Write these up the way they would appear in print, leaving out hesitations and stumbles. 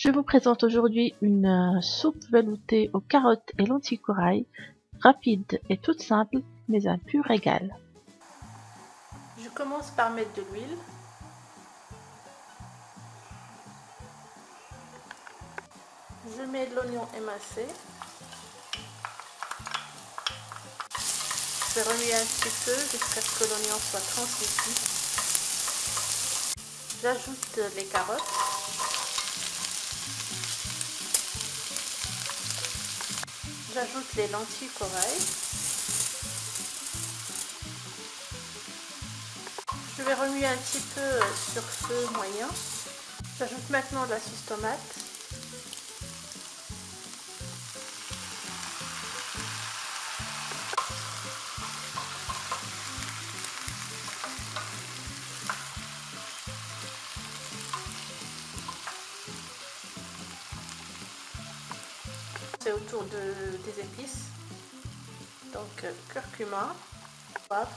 Je vous présente aujourd'hui une soupe veloutée aux carottes et lentilles corail, rapide et toute simple, mais un pur régal. Je commence par mettre de l'huile. Je mets de l'oignon émincé. Je vais remuer un petit peu jusqu'à ce que l'oignon soit translucide. J'ajoute les carottes. J'ajoute les lentilles corail. Je vais remuer un petit peu sur feu moyen. J'ajoute maintenant de la sauce tomate. C'est autour des épices. Donc curcuma, poivre.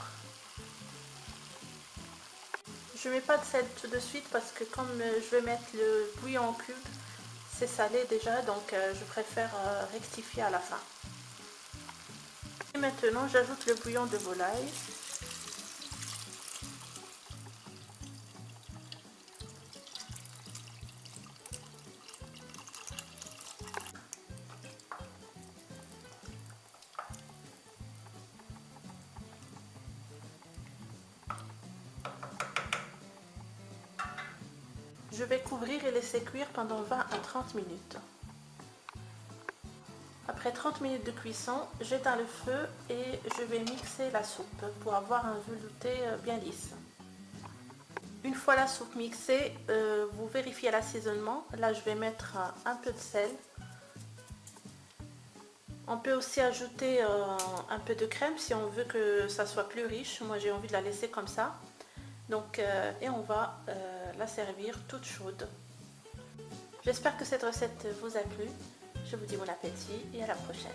Je ne mets pas de sel tout de suite parce que comme je vais mettre le bouillon en cube, c'est salé déjà, donc je préfère rectifier à la fin. Et maintenant j'ajoute le bouillon de volaille. Je vais couvrir et laisser cuire pendant 20 à 30 minutes. Après 30 minutes de cuisson, j'éteins le feu et je vais mixer la soupe pour avoir un velouté bien lisse. Une fois la soupe mixée, vous vérifiez l'assaisonnement. Là, je vais mettre un peu de sel. On peut aussi ajouter un peu de crème si on veut que ça soit plus riche. Moi, j'ai envie de la laisser comme ça. Donc, et on va la servir toute chaude. J'espère que cette recette vous a plu. Je vous dis bon appétit et à la prochaine.